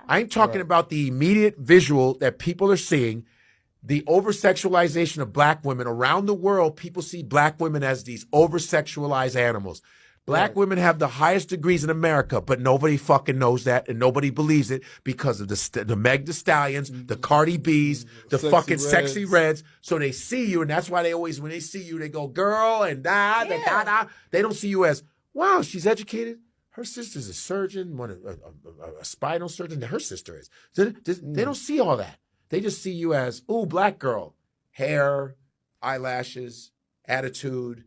I ain't talking about the immediate visual that people are seeing, the over-sexualization of black women. Around the world, people see black women as these over-sexualized animals. Black women have the highest degrees in America, but nobody fucking knows that and nobody believes it because of the Meg Thee Stallions, the Cardi B's, the fucking sexy reds. So they see you, and that's why they always, when they see you, they go, girl, and da. They don't see you as, wow, she's educated. Her sister's a surgeon, a spinal surgeon. Her sister is. They don't see all that. They just see you as, ooh, black girl, hair, eyelashes, attitude,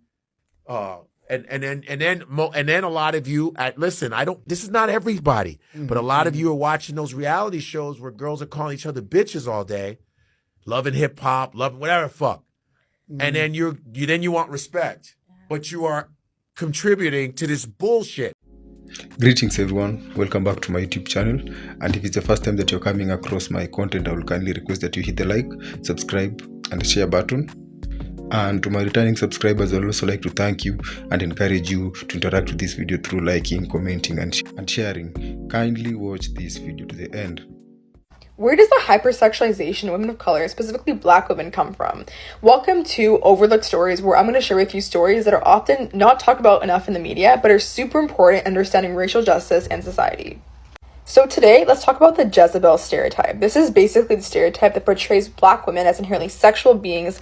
and then a lot of you, listen, this is not everybody, but a lot of you are watching those reality shows where girls are calling each other bitches all day, loving hip hop, loving whatever the fuck. And then you want respect, but you are contributing to this bullshit. Greetings everyone, welcome back to my YouTube channel, and if it's the first time that you're coming across my content, I will kindly request that you hit the like, subscribe and share button. And to my returning subscribers, I'd also like to thank you and encourage you to interact with this video through liking, commenting and sharing. Kindly watch this video to the end. Where does the hypersexualization of women of color, specifically black women, come from? Welcome to Overlooked Stories, where I'm going to share with you stories that are often not talked about enough in the media, but are super important in understanding racial justice and society. So today, let's talk about the Jezebel stereotype. This is basically the stereotype that portrays black women as inherently sexual beings,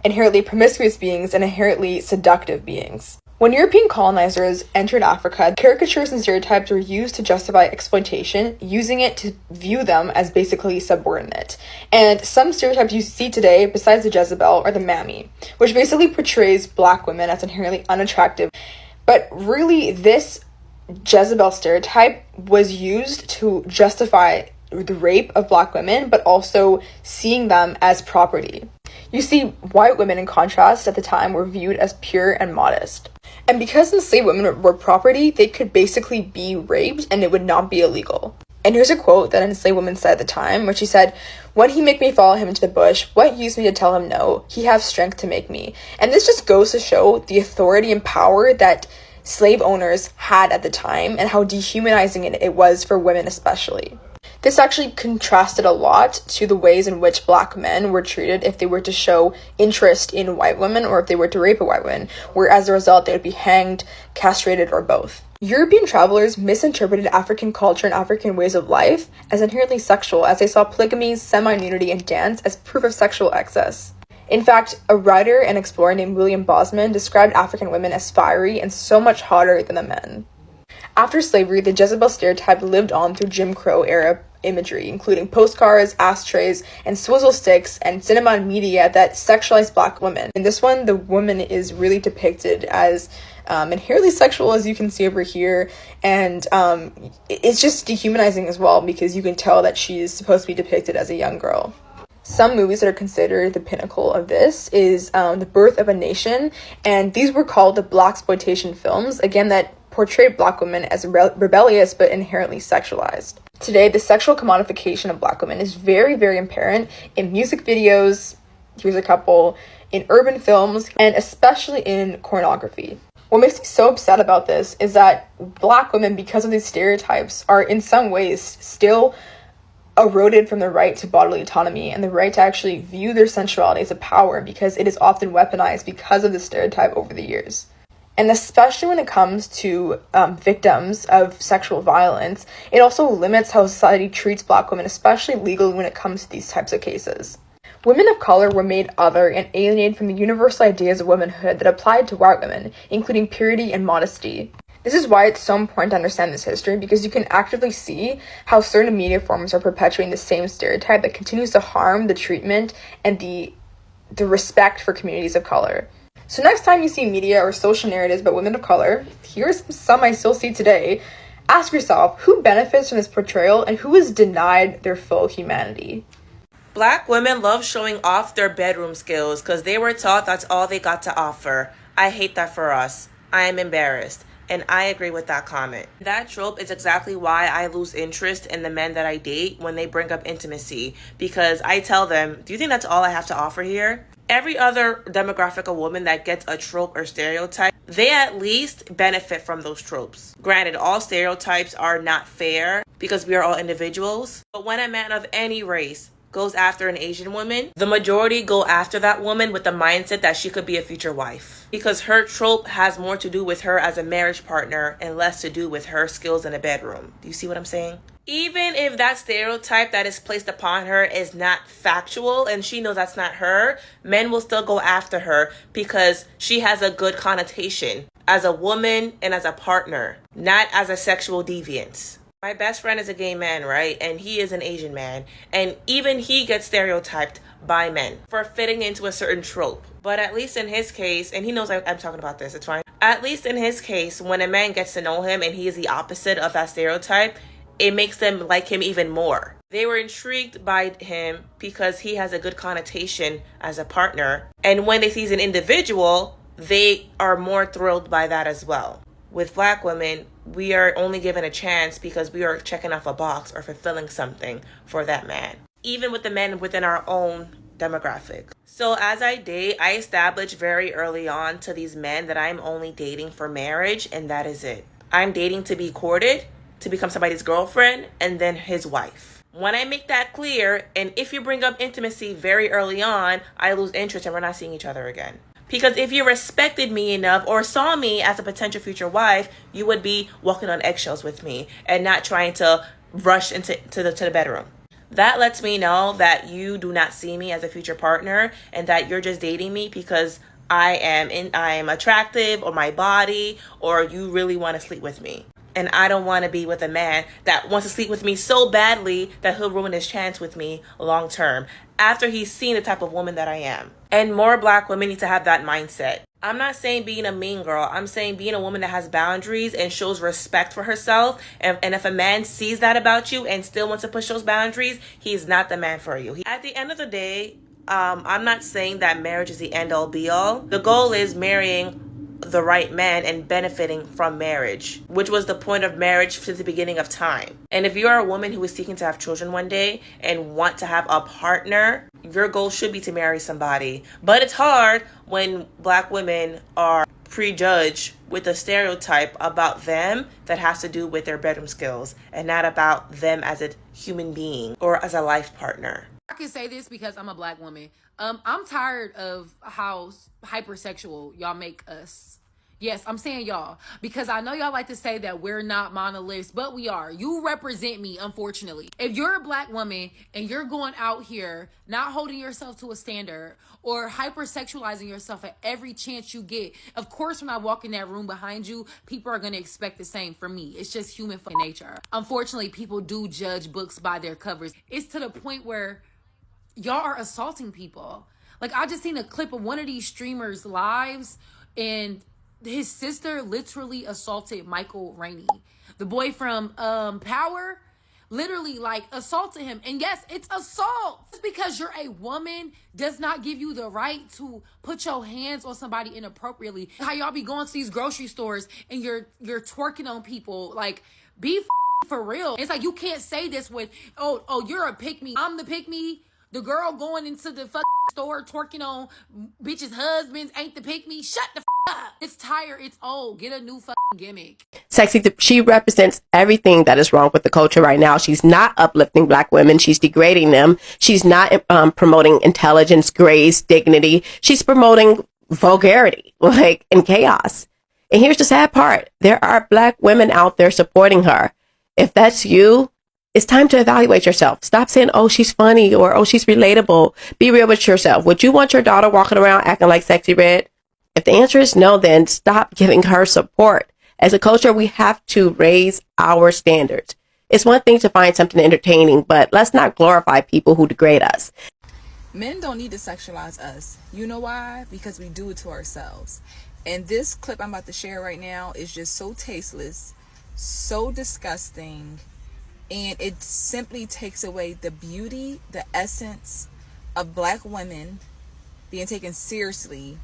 inherently promiscuous beings, and inherently seductive beings. When European colonizers entered Africa, caricatures and stereotypes were used to justify exploitation, using it to view them as basically subordinate. And some stereotypes you see today, besides the Jezebel, are the mammy, which basically portrays black women as inherently unattractive. But really, this Jezebel stereotype was used to justify the rape of black women, but also seeing them as property. You see, white women, in contrast, at the time were viewed as pure and modest. And because enslaved women were property, they could basically be raped and it would not be illegal. And here's a quote that an enslaved woman said at the time, where she said, "When he make me follow him into the bush, what use me to tell him no? He have strength to make me." And this just goes to show the authority and power that slave owners had at the time and how dehumanizing it was for women especially. This actually contrasted a lot to the ways in which black men were treated if they were to show interest in white women or if they were to rape a white woman, where as a result they would be hanged, castrated, or both. European travelers misinterpreted African culture and African ways of life as inherently sexual, as they saw polygamy, semi-nudity, and dance as proof of sexual excess. In fact, a writer and explorer named William Bosman described African women as fiery and so much hotter than the men. After slavery, the Jezebel stereotype lived on through Jim Crow era imagery, including postcards, ashtrays, and swizzle sticks, and cinema and media that sexualized black women. In this one, the woman is really depicted as inherently sexual, as you can see over here, and it's just dehumanizing as well, because you can tell that she is supposed to be depicted as a young girl. Some movies that are considered the pinnacle of this is The Birth of a Nation, and these were called the blaxploitation films, again, that portrayed black women as rebellious but inherently sexualized. Today, the sexual commodification of black women is very, very apparent in music videos, here's a couple, in urban films, and especially in pornography. What makes me so upset about this is that black women, because of these stereotypes, are in some ways still eroded from the right to bodily autonomy and the right to actually view their sensuality as a power, because it is often weaponized because of the stereotype over the years. And especially when it comes to victims of sexual violence, it also limits how society treats black women, especially legally when it comes to these types of cases. Women of color were made other and alienated from the universal ideas of womanhood that applied to white women, including purity and modesty. This is why it's so important to understand this history, because you can actively see how certain media forms are perpetuating the same stereotype that continues to harm the treatment and the respect for communities of color. So next time you see media or social narratives about women of color, here's some I still see today. Ask yourself, who benefits from this portrayal and who is denied their full humanity? Black women love showing off their bedroom skills because they were taught that's all they got to offer. I hate that for us. I am embarrassed. And I agree with that comment. That trope is exactly why I lose interest in the men that I date when they bring up intimacy. Because I tell them, do you think that's all I have to offer here? Every other demographic of woman that gets a trope or stereotype, they at least benefit from those tropes. Granted, all stereotypes are not fair because we are all individuals, but when a man of any race goes after an Asian woman, the majority go after that woman with the mindset that she could be a future wife, because her trope has more to do with her as a marriage partner and less to do with her skills in a bedroom. Do you see what I'm saying? Even if that stereotype that is placed upon her is not factual and she knows that's not her, men will still go after her because she has a good connotation as a woman and as a partner, not as a sexual deviant. My best friend is a gay man, right? And he is an Asian man. And even he gets stereotyped by men for fitting into a certain trope. But at least in his case, and he knows I'm talking about this, it's fine. At least in his case, when a man gets to know him and he is the opposite of that stereotype, it makes them like him even more. They were intrigued by him because he has a good connotation as a partner. And when they see he's an individual, they are more thrilled by that as well. With Black women, we are only given a chance because we are checking off a box or fulfilling something for that man, even with the men within our own demographic. So as I date, I establish very early on to these men that I'm only dating for marriage, and that is it. I'm dating to be courted, to become somebody's girlfriend, and then his wife. When I make that clear, and if you bring up intimacy very early on, I lose interest and we're not seeing each other again. Because if you respected me enough or saw me as a potential future wife, you would be walking on eggshells with me and not trying to rush into the bedroom. That lets me know that you do not see me as a future partner and that you're just dating me because I am attractive, or my body, or you really want to sleep with me. And I don't want to be with a man that wants to sleep with me so badly that he'll ruin his chance with me long term after he's seen the type of woman that I am. And more Black women need to have that mindset. I'm not saying being a mean girl. I'm saying being a woman that has boundaries and shows respect for herself. And if a man sees that about you and still wants to push those boundaries, he's not the man for you. At the end of the day, I'm not saying that marriage is the end all be all. The goal is marrying the right man and benefiting from marriage, which was the point of marriage since the beginning of time. And if you are a woman who is seeking to have children one day and want to have a partner, your goal should be to marry somebody. But it's hard when Black women are prejudged with a stereotype about them that has to do with their bedroom skills and not about them as a human being or as a life partner. I can say this because I'm a Black woman. I'm tired of how hypersexual y'all make us. Yes, I'm saying y'all, because I know y'all like to say that we're not monoliths, but we are. You represent me, unfortunately. If you're a Black woman and you're going out here not holding yourself to a standard or hypersexualizing yourself at every chance you get, of course, when I walk in that room behind you, people are going to expect the same from me. It's just human fucking nature. Unfortunately, people do judge books by their covers. It's to the point where y'all are assaulting people. Like, I just seen a clip of one of these streamers' lives, and his sister literally assaulted Michael Rainey, the boy from Power. Literally, like, assaulted him. And yes, it's assault. Just because you're a woman does not give you the right to put your hands on somebody inappropriately. How y'all be going to these grocery stores and you're twerking on people. Like, be for real. It's like, you can't say this with, oh, you're a pick-me. I'm the pick-me. The girl going into the store twerking on bitches' husbands ain't the pick-me. Shut the up. It's tired. It's old. Get a new gimmick. Sexy, she represents everything that is wrong with the culture right now. She's not uplifting Black women. She's degrading them. She's not promoting intelligence, grace, dignity. She's promoting vulgarity, and chaos. And here's the sad part. There are Black women out there supporting her. If that's you, it's time to evaluate yourself. Stop saying, oh, she's funny, or, oh, she's relatable. Be real with yourself. Would you want your daughter walking around acting like Sexy Red? If the answer is no, then stop giving her support. As a culture, we have to raise our standards. It's one thing to find something entertaining, but let's not glorify people who degrade us. Men don't need to sexualize us. You know why? Because we do it to ourselves. And this clip I'm about to share right now is just so tasteless, so disgusting, and it simply takes away the beauty, the essence of Black women being taken seriously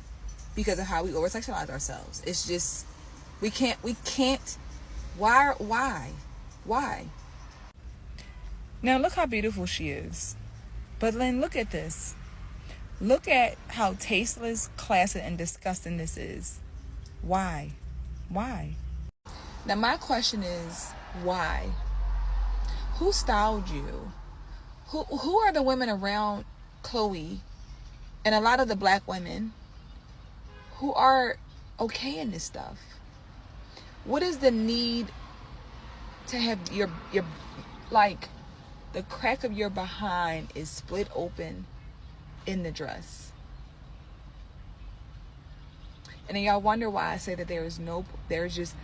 because of how we over-sexualize ourselves. It's just, we can't, why? Now look how beautiful she is. But then look at this. Look at how tasteless, classic, and disgusting this is. Why? Why? Now my question is, why? Who styled you? Who are the women around Chloe and a lot of the black women who are okay in this stuff? What is the need to have your like the crack of your behind is split open in the dress? And then y'all wonder why I say that there's just,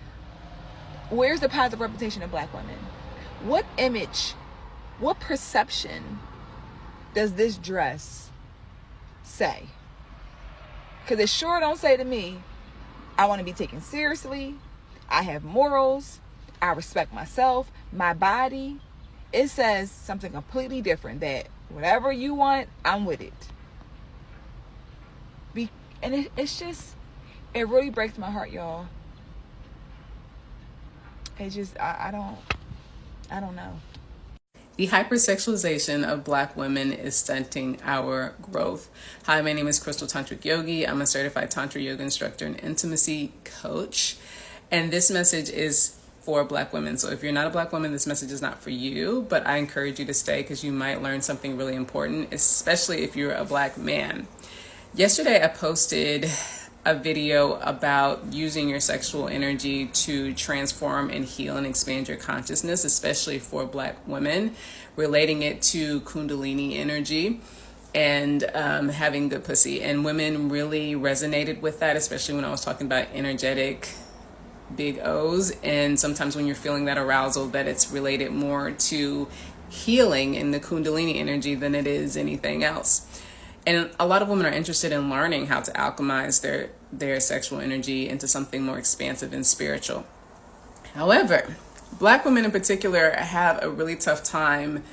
where's the positive reputation of black women? What image, what perception does this dress say? Because it sure don't say to me, I want to be taken seriously, I have morals, I respect myself, my body. It says something completely different, that whatever you want, I'm with it. And it's just, it really breaks my heart, y'all. It just, I don't know. The hypersexualization of Black women is stunting our growth. Hi, my name is Crystal Tantric Yogi. I'm a certified Tantra yoga instructor and intimacy coach. And this message is for Black women. So if you're not a Black woman, this message is not for you, but I encourage you to stay because you might learn something really important, especially if you're a Black man. Yesterday, I posted a video about using your sexual energy to transform and heal and expand your consciousness, especially for Black women, relating it to Kundalini energy and having good pussy. And women really resonated with that, especially when I was talking about energetic big O's. And sometimes when you're feeling that arousal, that it's related more to healing in the Kundalini energy than it is anything else. And a lot of women are interested in learning how to alchemize their sexual energy into something more expansive and spiritual. However, Black women in particular have a really tough time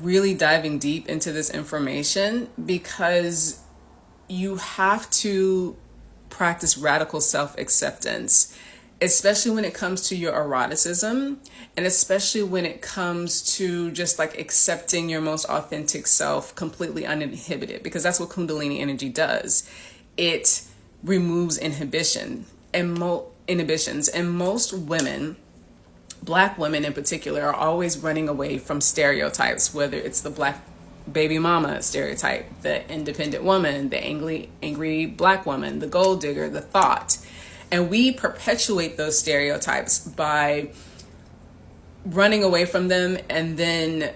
really diving deep into this information because you have to practice radical self-acceptance, especially when it comes to your eroticism, and especially when it comes to just like accepting your most authentic self completely uninhibited, because that's what Kundalini energy does. It removes inhibitions, and most women, Black women in particular, are always running away from stereotypes, whether it's the Black baby mama stereotype, the independent woman, the angry Black woman, the gold digger, the thought. And we perpetuate those stereotypes by running away from them and then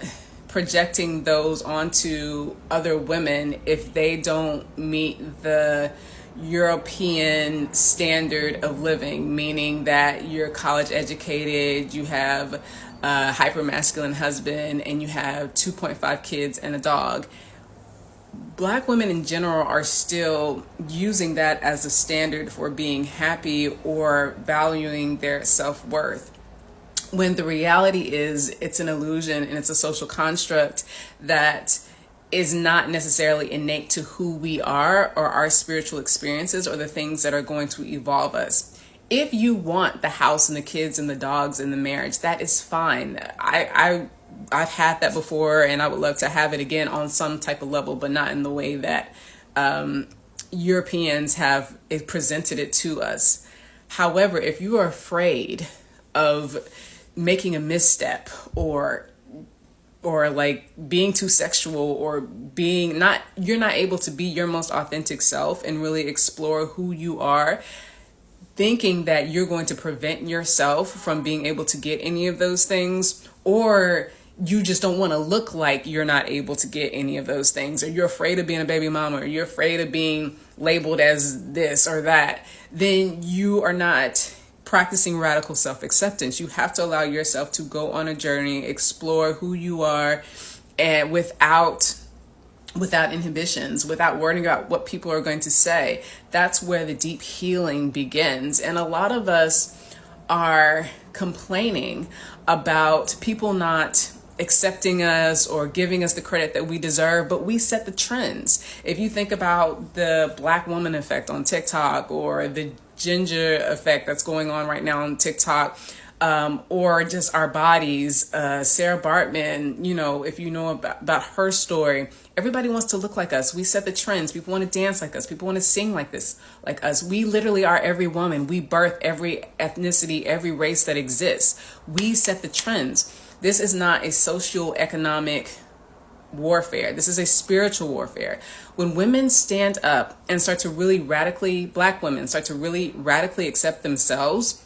projecting those onto other women if they don't meet the European standard of living, meaning that you're college educated, you have a hyper-masculine husband, and you have 2.5 kids and a dog. Black women in general are still using that as a standard for being happy or valuing their self-worth, when the reality is it's an illusion and it's a social construct that is not necessarily innate to who we are or our spiritual experiences or the things that are going to evolve us. If you want the house and the kids and the dogs and the marriage, that is fine. I've had that before, and I would love to have it again on some type of level, but not in the way that Europeans have presented it to us. However, if you are afraid of making a misstep or like being too sexual or you're not able to be your most authentic self and really explore who you are, thinking that you're going to prevent yourself from being able to get any of those things, or you just don't want to look like you're not able to get any of those things, or you're afraid of being a baby mama, or you're afraid of being labeled as this or that, then you are not practicing radical self-acceptance. You have to allow yourself to go on a journey, explore who you are, and without inhibitions, without worrying about what people are going to say. That's where the deep healing begins. And a lot of us are complaining about people not accepting us or giving us the credit that we deserve, but we set the trends. If you think about the Black woman effect on TikTok or the ginger effect that's going on right now on TikTok, or just our bodies. Sarah Bartman, you know, if you know about her story, everybody wants to look like us. We set the trends. People want to dance like us. People want to sing like this, like us. We literally are every woman. We birth every ethnicity, every race that exists. We set the trends. This is not a socio-economic warfare. This is a spiritual warfare. When women stand up and start to really radically, Black women start to really radically accept themselves,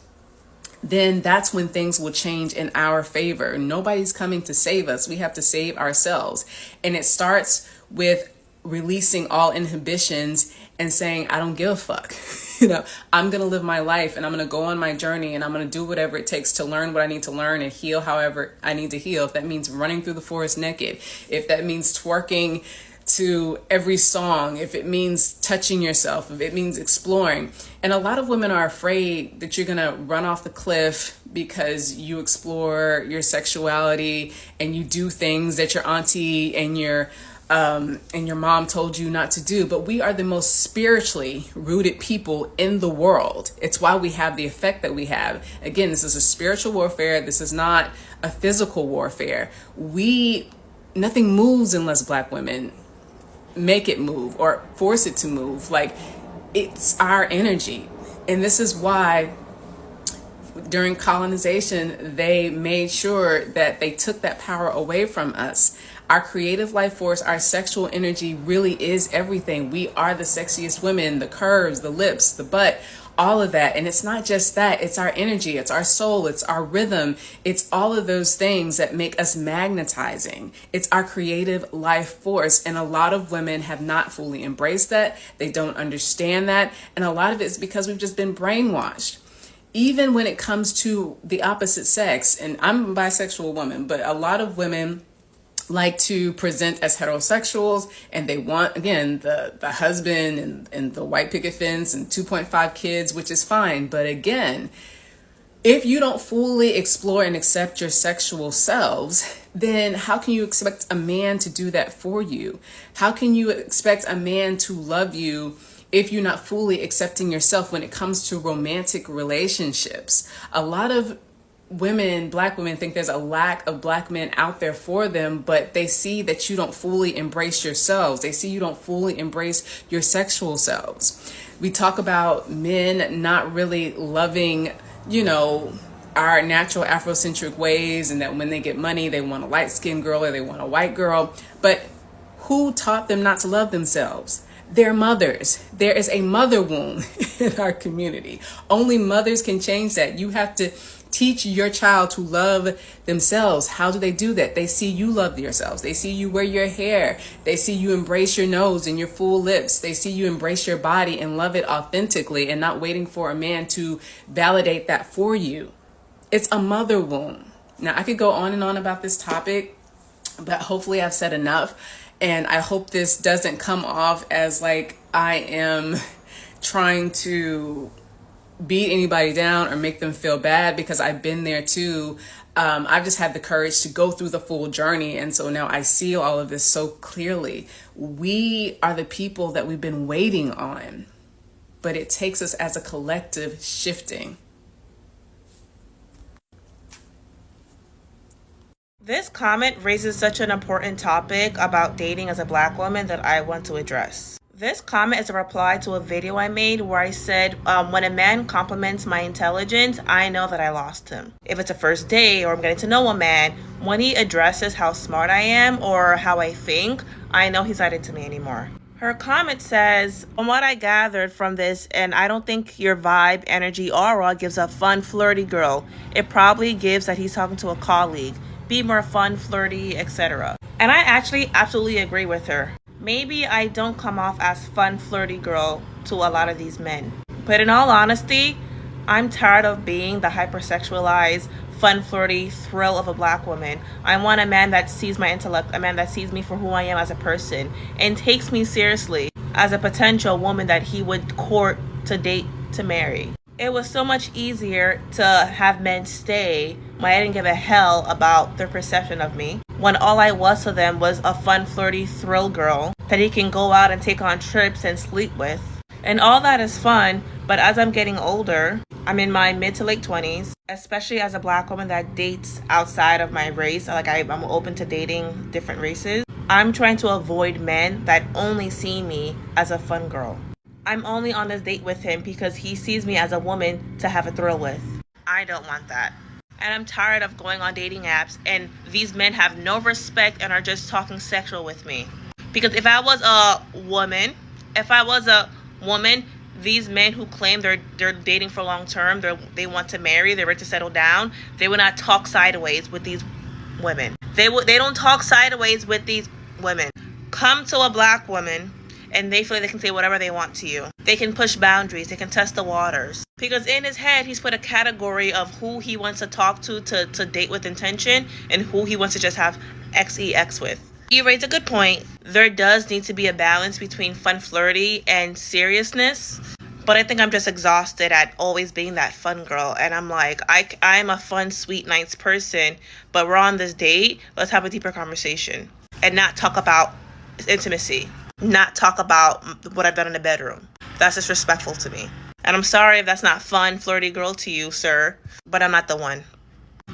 then that's when things will change in our favor. Nobody's coming to save us. We have to save ourselves. And it starts with releasing all inhibitions and saying, I don't give a fuck. You know, I'm going to live my life and I'm going to go on my journey and I'm going to do whatever it takes to learn what I need to learn and heal however I need to heal. If that means running through the forest naked, if that means twerking to every song, if it means touching yourself, if it means exploring. And a lot of women are afraid that you're gonna run off the cliff because you explore your sexuality and you do things that your auntie and your mom told you not to do. But we are the most spiritually rooted people in the world. It's why we have the effect that we have. Again, this is a spiritual warfare. This is not a physical warfare. Nothing moves unless Black women make it move or force it to move. Like, it's our energy. And this is why during colonization, they made sure that they took that power away from us. Our creative life force, our sexual energy really is everything. We are the sexiest women, the curves, the lips, the butt, all of that. And it's not just that, it's our energy, it's our soul, it's our rhythm. It's all of those things that make us magnetizing. It's our creative life force. And a lot of women have not fully embraced that. They don't understand that. And a lot of it is because we've just been brainwashed. Even when it comes to the opposite sex, and I'm a bisexual woman, but a lot of women like to present as heterosexuals, and they want, again, the husband and the white picket fence and 2.5 kids, which is fine. But again, if you don't fully explore and accept your sexual selves, then how can you expect a man to do that for you? How can you expect a man to love you if you're not fully accepting yourself when it comes to romantic relationships? A lot of women, Black women, think there's a lack of Black men out there for them, but they see that you don't fully embrace yourselves. They see you don't fully embrace your sexual selves. We talk about men not really loving, you know, our natural Afrocentric ways, and that when they get money, they want a light-skinned girl or they want a white girl. But who taught them not to love themselves? Their mothers. There is a mother wound in our community. Only mothers can change that. You have to teach your child to love themselves. How do they do that? They see you love yourselves. They see you wear your hair. They see you embrace your nose and your full lips. They see you embrace your body and love it authentically and not waiting for a man to validate that for you. It's a mother wound. Now, I could go on and on about this topic, but hopefully I've said enough. And I hope this doesn't come off as like I am trying to beat anybody down or make them feel bad, because I've been there too. I've just had the courage to go through the full journey. And so now I see all of this so clearly. We are the people that we've been waiting on, but it takes us as a collective shifting. This comment raises such an important topic about dating as a Black woman that I want to address. This comment is a reply to a video I made where I said, when a man compliments my intelligence, I know that I lost him. If it's a first date or I'm getting to know a man, when he addresses how smart I am or how I think, I know he's not into me anymore. Her comment says, from what I gathered from this, and I don't think your vibe, energy, aura gives a fun, flirty girl. It probably gives that he's talking to a colleague. Be more fun, flirty, etc. And I actually absolutely agree with her. Maybe I don't come off as fun, flirty girl to a lot of these men. But in all honesty, I'm tired of being the hypersexualized, fun, flirty thrill of a Black woman. I want a man that sees my intellect, a man that sees me for who I am as a person, and takes me seriously as a potential woman that he would court, to date, to marry. It was so much easier to have men stay when I didn't give a hell about their perception of me, when all I was to them was a fun, flirty thrill girl that he can go out and take on trips and sleep with. And all that is fun, but as I'm getting older, I'm in my mid to late 20s, especially as a black woman that dates outside of my race. Like I'm open to dating different races. I'm trying to avoid men that only see me as a fun girl. I'm only on this date with him because he sees me as a woman to have a thrill with. I don't want that. And I'm tired of going on dating apps and these men have no respect and are just talking sexual with me. Because if I was a woman, these men who claim they're dating for long term, they want to marry, they're ready to settle down, they would not talk sideways with these women. They don't talk sideways with these women. Come to a black woman and they feel like they can say whatever they want to you. They can push boundaries, they can test the waters. Because in his head, he's put a category of who he wants to talk to date with intention and who he wants to just have XEX with. You raise a good point. There does need to be a balance between fun flirty and seriousness. But I think I'm just exhausted at always being that fun girl. And I'm like, I'm a fun, sweet, nice person. But we're on this date. Let's have a deeper conversation. And not talk about intimacy. Not talk about what I've done in the bedroom. That's disrespectful to me. And I'm sorry if that's not fun, flirty girl to you, sir. But I'm not the one.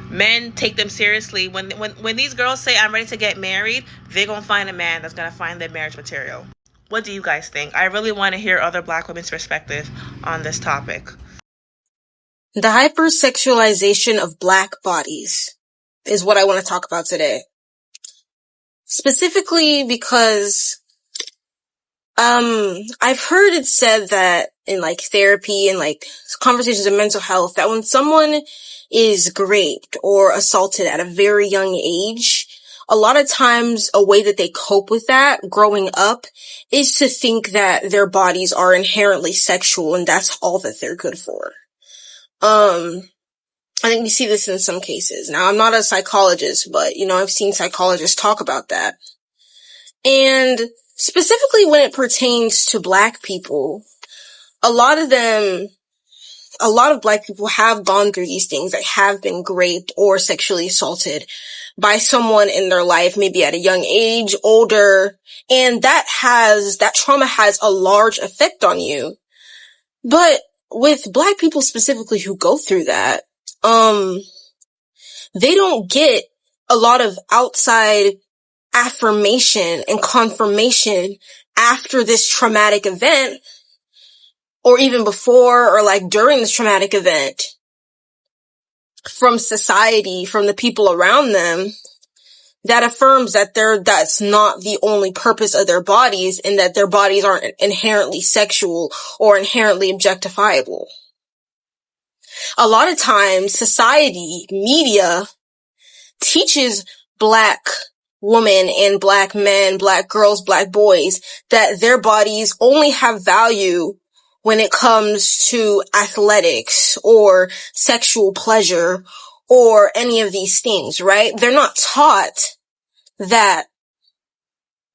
Men take them seriously. When these girls say I'm ready to get married, they're going to find a man that's going to find their marriage material. What do you guys think? I really want to hear other black women's perspective on this topic. The hypersexualization of black bodies is what I want to talk about today. Specifically because I've heard it said that in like therapy and like conversations in mental health that when someone is raped or assaulted at a very young age, a lot of times a way that they cope with that growing up is to think that their bodies are inherently sexual and that's all that they're good for. I think we see this in some cases. Now, I'm not a psychologist, but, I've seen psychologists talk about that. And specifically when it pertains to black people, a lot of black people have gone through these things, like have been raped or sexually assaulted by someone in their life, maybe at a young age, older, and that trauma has a large effect on you. But with black people specifically who go through that, they don't get a lot of outside affirmation and confirmation after this traumatic event, or even before or like during this traumatic event, from society, from the people around them, that affirms that that's not the only purpose of their bodies and that their bodies aren't inherently sexual or inherently objectifiable. A lot of times, society, media, teaches black women and black men, black girls, black boys, that their bodies only have value when it comes to athletics or sexual pleasure or any of these things, right? They're not taught that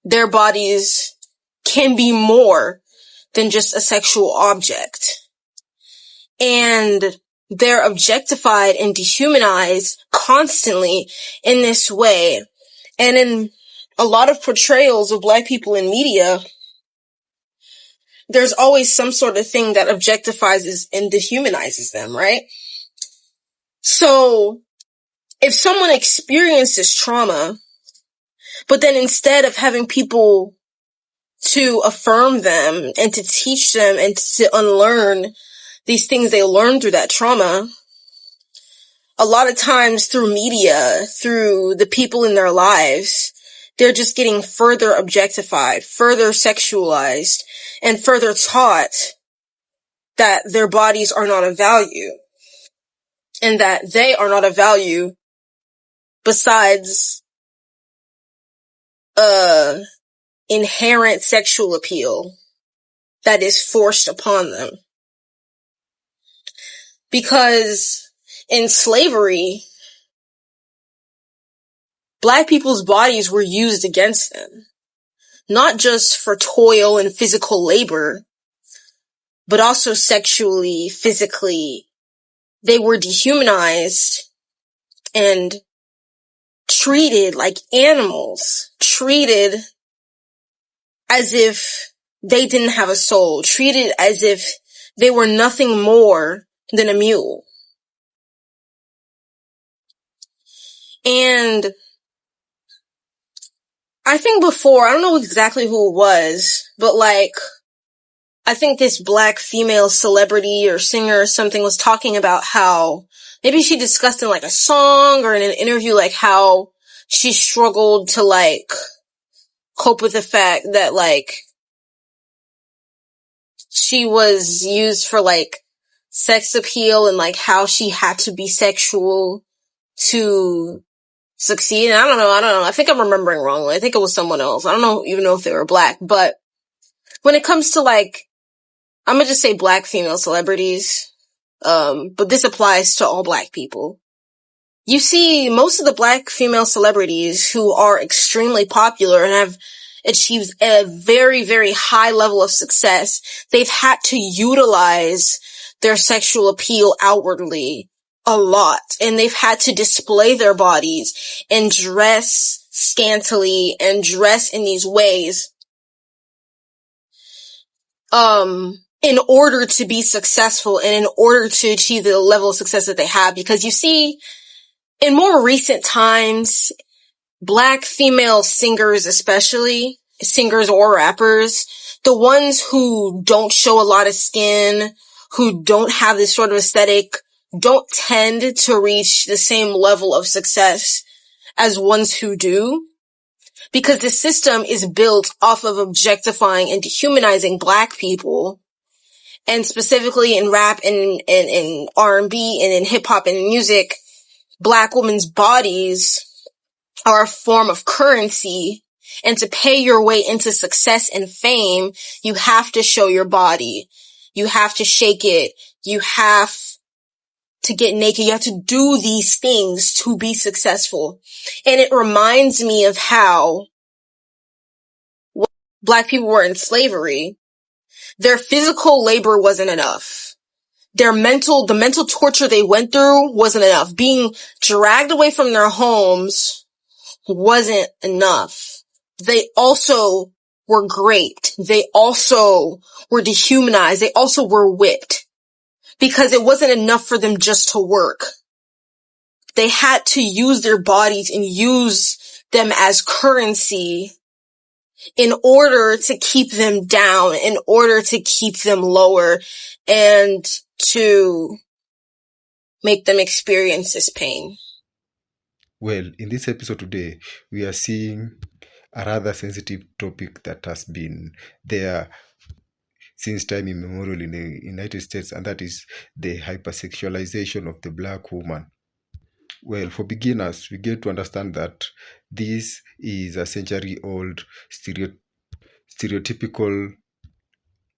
their bodies can be more than just a sexual object. And they're objectified and dehumanized constantly in this way. And in a lot of portrayals of black people in media, there's always some sort of thing that objectifies and dehumanizes them, right? So if someone experiences trauma, but then instead of having people to affirm them and to teach them and to unlearn these things they learned through that trauma, a lot of times through media, through the people in their lives, they're just getting further objectified, further sexualized, and further taught that their bodies are not of value and that they are not of value besides inherent sexual appeal that is forced upon them. Because in slavery, black people's bodies were used against them, not just for toil and physical labor, but also sexually, physically. They were dehumanized and treated like animals, treated as if they didn't have a soul, treated as if they were nothing more than a mule. And I think before, I don't know exactly who it was, but like, I think this black female celebrity or singer or something was talking about how maybe she discussed in like a song or in an interview, like how she struggled to like cope with the fact that like she was used for like sex appeal and like how she had to be sexual to succeed. And I don't know. I think I'm remembering wrongly. I think it was someone else. I don't know, even know if they were black, but when it comes to like, I'm gonna just say black female celebrities, but this applies to all black people. You see, most of the black female celebrities who are extremely popular and have achieved a very, very high level of success, they've had to utilize their sexual appeal outwardly a lot. And they've had to display their bodies and dress scantily and dress in these ways in order to be successful and in order to achieve the level of success that they have. Because you see, in more recent times, black female singers, especially singers or rappers, the ones who don't show a lot of skin, who don't have this sort of aesthetic, don't tend to reach the same level of success as ones who do. Because the system is built off of objectifying and dehumanizing black people. And specifically in rap and in R&B and in hip hop and in music, black women's bodies are a form of currency. And to pay your way into success and fame, you have to show your body. You have to shake it. You have to get naked. You have to do these things to be successful. And it reminds me of how black people were in slavery. Their physical labor wasn't enough. The mental torture they went through wasn't enough. Being dragged away from their homes wasn't enough. They also were raped. They also were dehumanized. They also were whipped. Because it wasn't enough for them just to work. They had to use their bodies and use them as currency in order to keep them down, in order to keep them lower, and to make them experience this pain. Well, in this episode today, we are seeing a rather sensitive topic that has been there since time immemorial in the United States, and that is the hypersexualization of the black woman. Well, for beginners, we get to understand that this is a century-old stereotypical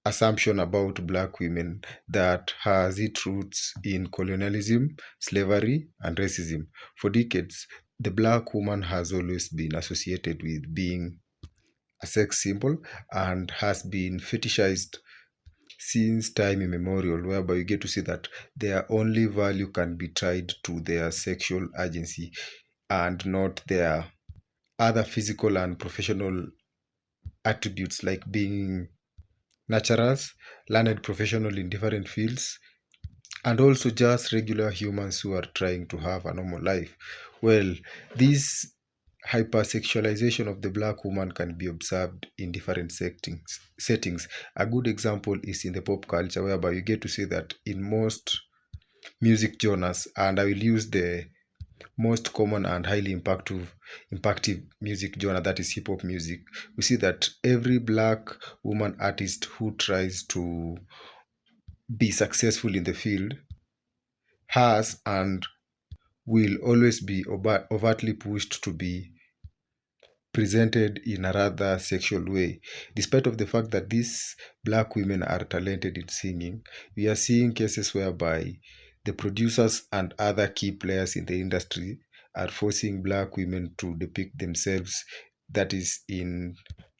assumption about black women that has its roots in colonialism, slavery, and racism. For decades, the black woman has always been associated with being a sex symbol and has been fetishized since time immemorial, whereby you get to see that their only value can be tied to their sexual agency and not their other physical and professional attributes like being naturals, learned professional in different fields, and also just regular humans who are trying to have a normal life. Well, this hypersexualization of the black woman can be observed in different settings. A good example is in the pop culture, whereby you get to see that in most music genres, and I will use the most common and highly impactive music genre, that is hip hop music. We see that every black woman artist who tries to be successful in the field has and will always be overtly pushed to be presented in a rather sexual way. Despite of the fact that these black women are talented in singing, we are seeing cases whereby the producers and other key players in the industry are forcing black women to depict themselves, that is in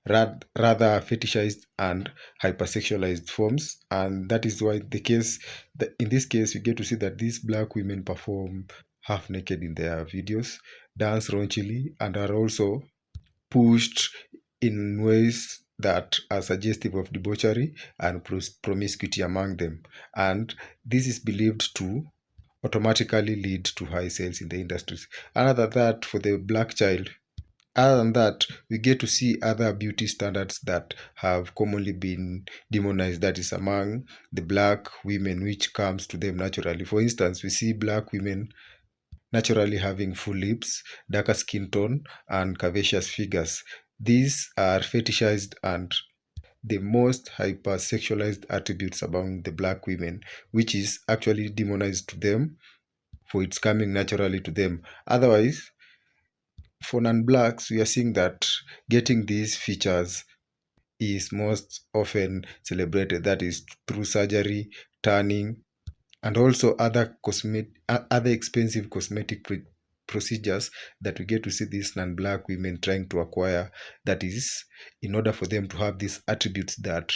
rather fetishized and hypersexualized forms. And that is why in this case we get to see that these black women perform half naked in their videos, dance raunchily, and are also pushed in ways that are suggestive of debauchery and promiscuity among them. And this is believed to automatically lead to high sales in the industries. Other than that, for the black child, other than that, we get to see other beauty standards that have commonly been demonized, that is among the black women, which comes to them naturally. For instance, we see black women naturally having full lips, darker skin tone, and curvaceous figures. These are fetishized and the most hypersexualized attributes among the black women, which is actually demonized to them for it's coming naturally to them. Otherwise, for non-blacks, we are seeing that getting these features is most often celebrated, that is through surgery, tanning, and also other expensive cosmetic procedures that we get to see these non-black women trying to acquire, that is in order for them to have these attributes that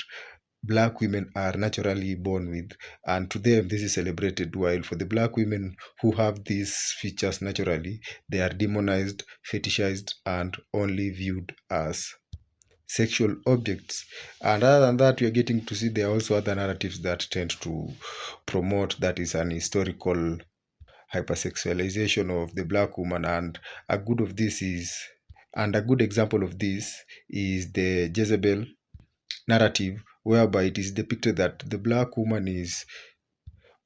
black women are naturally born with, and to them this is celebrated, while for the black women who have these features naturally, they are demonized, fetishized, and only viewed as sexual objects. And other than that, we are getting to see there are also other narratives that tend to promote, that is an historical hypersexualization of the black woman. And a good example of this is the Jezebel narrative, whereby it is depicted that the black woman is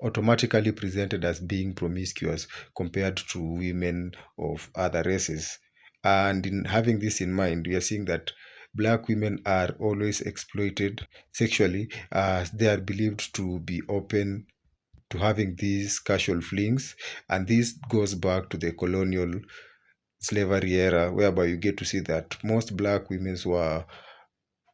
automatically presented as being promiscuous compared to women of other races. And in having this in mind, we are seeing that black women are always exploited sexually, as they are believed to be open to having these casual flings. And this goes back to the colonial slavery era, whereby you get to see that most black women were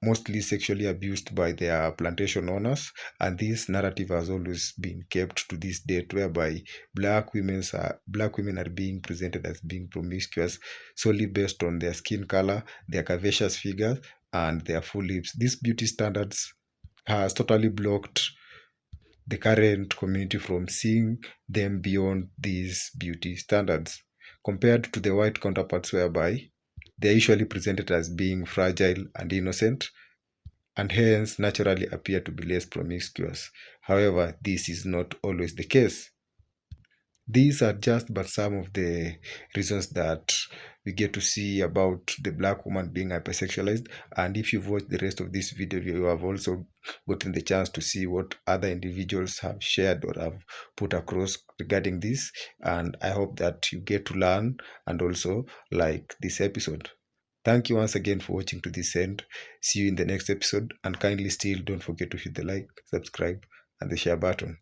mostly sexually abused by their plantation owners, and this narrative has always been kept to this date, whereby black women are being presented as being promiscuous solely based on their skin color, their curvaceous figures, and their full lips. These beauty standards has totally blocked the current community from seeing them beyond these beauty standards, compared to the white counterparts, whereby they are usually presented as being fragile and innocent, and hence naturally appear to be less promiscuous. However, this is not always the case. These are just but some of the reasons that we get to see about the black woman being hypersexualized. And if you've watched the rest of this video, you have also gotten the chance to see what other individuals have shared or have put across regarding this. And I hope that you get to learn and also like this episode. Thank you once again for watching to this end. See you in the next episode, and kindly still don't forget to hit the like, subscribe, and the share button.